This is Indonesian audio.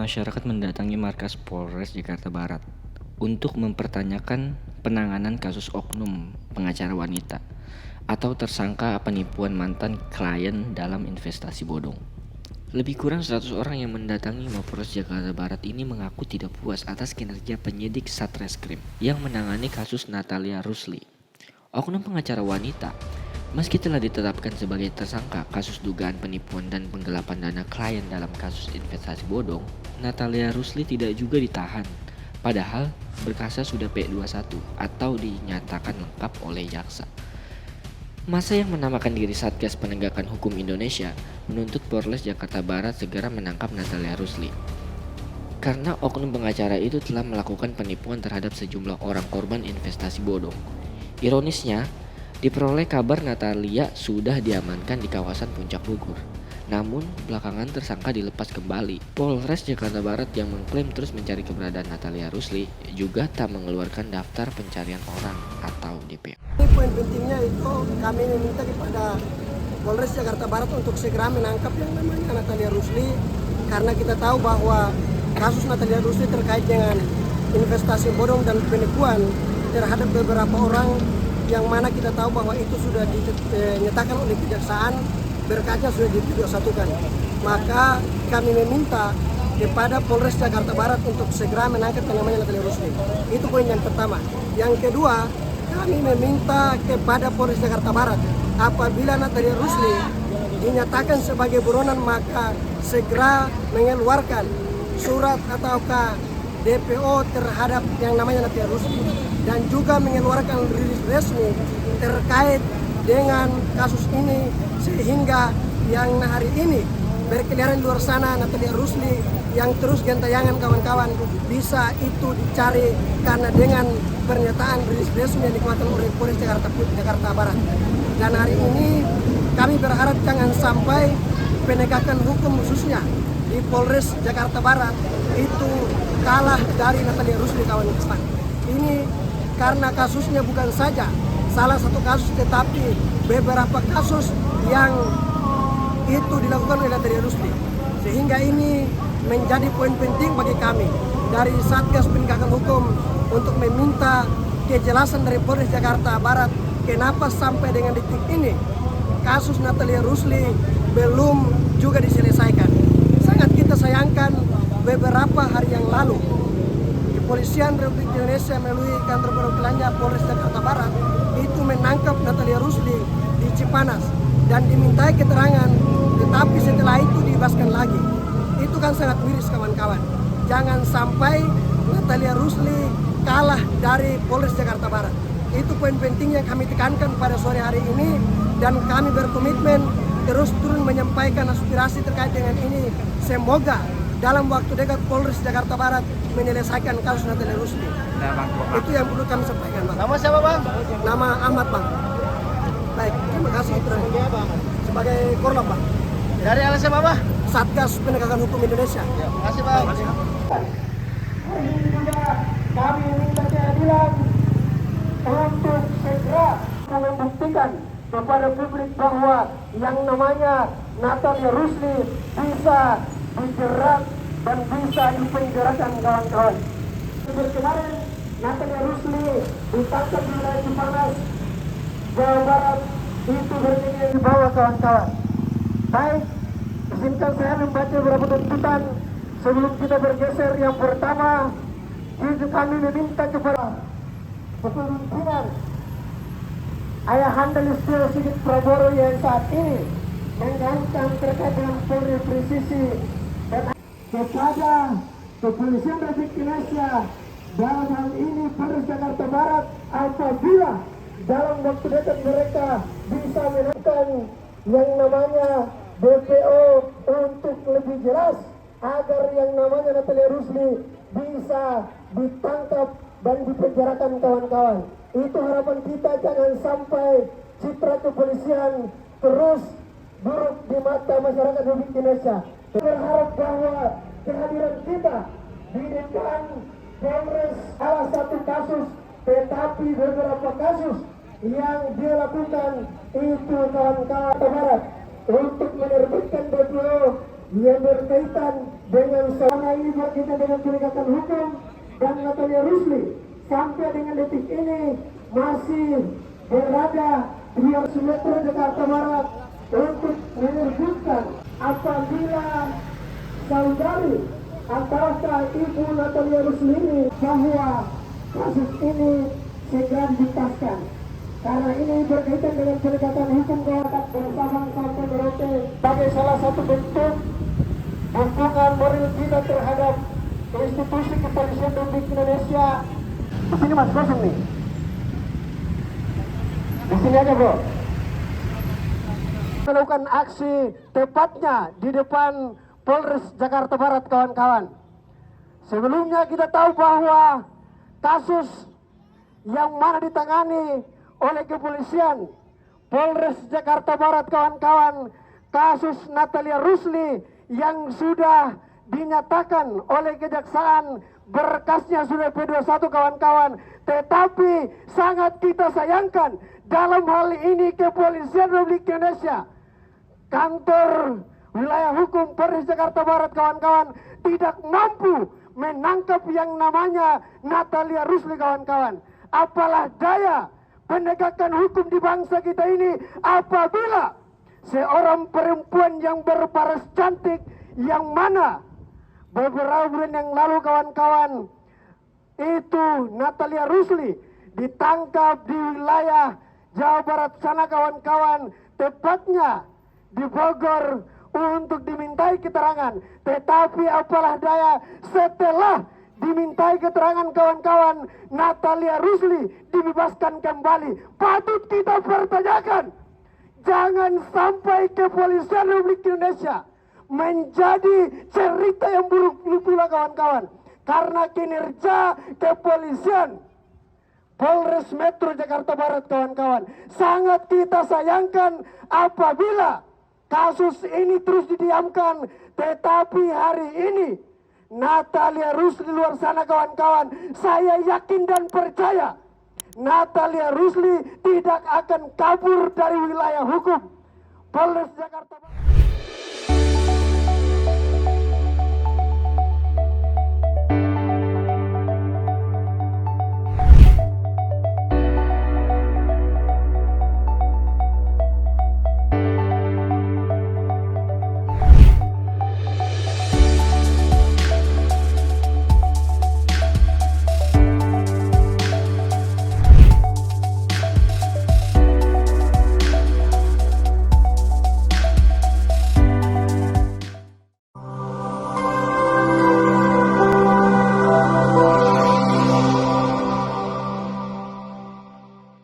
masyarakat mendatangi markas Polres Jakarta Barat untuk mempertanyakan penanganan kasus oknum pengacara wanita atau tersangka penipuan mantan klien dalam investasi bodong. Lebih kurang 100 orang yang mendatangi Mapolres Jakarta Barat ini mengaku tidak puas atas kinerja penyidik Satreskrim yang menangani kasus Natalia Rusli, oknum pengacara wanita. Meski telah ditetapkan sebagai tersangka kasus dugaan penipuan dan penggelapan dana klien dalam kasus investasi bodong, Natalia Rusli tidak juga ditahan. Padahal berkasnya sudah P21 atau dinyatakan lengkap oleh jaksa. Masa yang menamakan diri Satgas Penegakan Hukum Indonesia menuntut Polres Jakarta Barat segera menangkap Natalia Rusli. Karena oknum pengacara itu telah melakukan penipuan terhadap sejumlah orang korban investasi bodong. Ironisnya, diperoleh kabar Natalia sudah diamankan di kawasan Puncak Bogor. Namun, belakangan tersangka dilepas kembali. Polres Jakarta Barat yang mengklaim terus mencari keberadaan Natalia Rusli juga tak mengeluarkan daftar pencarian orang atau DPO. Poin pentingnya itu kami meminta kepada Polres Jakarta Barat untuk segera menangkap yang namanya Natalia Rusli, karena kita tahu bahwa kasus Natalia Rusli terkait dengan investasi bodong dan penipuan terhadap beberapa orang yang mana kita tahu bahwa itu sudah dinyatakan oleh kejaksaan, berkasnya sudah di21kan. Maka kami meminta kepada Polres Jakarta Barat untuk segera menangkap yang namanya Natalia Rusli. Itu poin yang pertama. Yang kedua, kami meminta kepada Polres Jakarta Barat, apabila Natalia Rusli dinyatakan sebagai buronan, maka segera mengeluarkan surat ataukah DPO terhadap yang namanya Natalia Rusli, dan juga mengeluarkan rilis resmi terkait dengan kasus ini, sehingga yang hari ini berkeliaran di luar sana Natalia Rusli yang terus gentayangan kawan-kawan bisa itu dicari, karena dengan pernyataan rilis resmi yang dikeluarkan oleh Polres Jakarta Barat. Dan hari ini kami berharap jangan sampai penegakan hukum khususnya di Polres Jakarta Barat itu kalah dari Natalia Rusli kawan-kawan. Ini karena kasusnya bukan saja salah satu kasus, tetapi beberapa kasus yang itu dilakukan oleh Natalia Rusli. Sehingga ini menjadi poin penting bagi kami dari Satgas Penegakan Hukum untuk meminta kejelasan dari Polres Jakarta Barat, kenapa sampai dengan detik ini kasus Natalia Rusli belum juga diselesaikan. Sangat kita sayangkan, beberapa hari yang lalu Kepolisian Republik Indonesia melalui kantor perwakilannya Polres Jakarta Barat itu menangkap Natalia Rusli di Cipanas dan dimintai keterangan, tetapi setelah itu dibebaskan lagi. Itu kan sangat miris kawan-kawan. Jangan sampai Natalia Rusli kalah dari Polres Jakarta Barat. Itu poin penting yang kami tekankan pada sore hari ini, dan kami berkomitmen terus turun menyampaikan aspirasi terkait dengan ini. Semoga dalam waktu dekat Polres Jakarta Barat menyelesaikan kasus Natalia Rusli. Itu yang perlu kami sampaikan, Bang. Nama siapa, Bang? Nama Ahmad, Bang. Baik, terima kasih. Sebagai Korlap, Bang. Dari LSM apa? Satgas Penegakan Hukum Indonesia. Ya, terima kasih, Bang. Hari ini juga kami minta keadilan untuk segera membuktikan kepada publik bahwa yang namanya Natalia Rusli bisa dijerat dan bisa dipenjarakan kawan-kawan. Kemarin Natalia Rusli ditangkap di wilayah Cipanas, Jawa Barat, itu berkeliling di bawah kawan-kawan. Baik, izinkan saya membaca beberapa tuntutan sebelum kita bergeser. Yang pertama, itu kami meminta kepada kepemimpinan Ayahanda Listio Sigit Prabowo yang saat ini menggaungkan terkait dengan Polri presisi, dan kepada Kepolisian Republik Indonesia dalam hal ini Polres Jakarta Barat, apabila dalam waktu dekat mereka bisa menemukan yang namanya DPO untuk lebih jelas, agar yang namanya Natalia Rusli bisa ditangkap dan dipenjarakan kawan-kawan. Itu harapan kita, jangan sampai citra kepolisian terus buruk di mata masyarakat Republik Indonesia. Berharap bahwa kehadiran kita di depan Polres salah satu kasus, tetapi beberapa kasus yang dia lakukan itu kawan-kawan Barat untuk menerbitkan DPO yang berkaitan dengan selama ini berkaitan dengan penegakan hukum dan Natalia Rusli sampai dengan detik ini masih berada di Metro Jakarta Barat untuk menyebutkan apabila saudari antara Ibu Natalia Rusli ini bahwa kasus ini segera dituntaskan. Karena ini berkaitan dengan penegakan hukum bersama sampai Merauke sebagai salah satu bentuk dukungan moral kita terhadap institusi kepolisian Republik Indonesia. Di sini mas kosong nih. Di sini aja bro. Melakukan aksi tepatnya di depan Polres Jakarta Barat kawan-kawan. Sebelumnya kita tahu bahwa kasus yang mana ditangani oleh kepolisian Polres Jakarta Barat kawan-kawan, kasus Natalia Rusli yang sudah dinyatakan oleh kejaksaan berkasnya sudah P21 kawan-kawan, tetapi sangat kita sayangkan dalam hal ini kepolisian Republik Indonesia, kantor wilayah hukum Polres Jakarta Barat kawan-kawan tidak mampu menangkap yang namanya Natalia Rusli kawan-kawan. Apalah daya penegakan hukum di bangsa kita ini apabila seorang perempuan yang berparas cantik yang mana beberapa bulan yang lalu kawan-kawan itu Natalia Rusli ditangkap di wilayah Jawa Barat sana kawan-kawan, tepatnya di Bogor untuk dimintai keterangan. Tetapi apalah daya setelah dimintai keterangan kawan-kawan, Natalia Rusli dibebaskan kembali. Patut kita pertanyakan, jangan sampai kepolisian Republik Indonesia menjadi cerita yang buruk pula kawan-kawan. Karena kinerja kepolisian Polres Metro Jakarta Barat kawan-kawan sangat kita sayangkan apabila kasus ini terus didiamkan. Tetapi hari ini Natalia Rusli luar sana kawan-kawan, saya yakin dan percaya Natalia Rusli tidak akan kabur dari wilayah hukum Polres Jakarta Barat.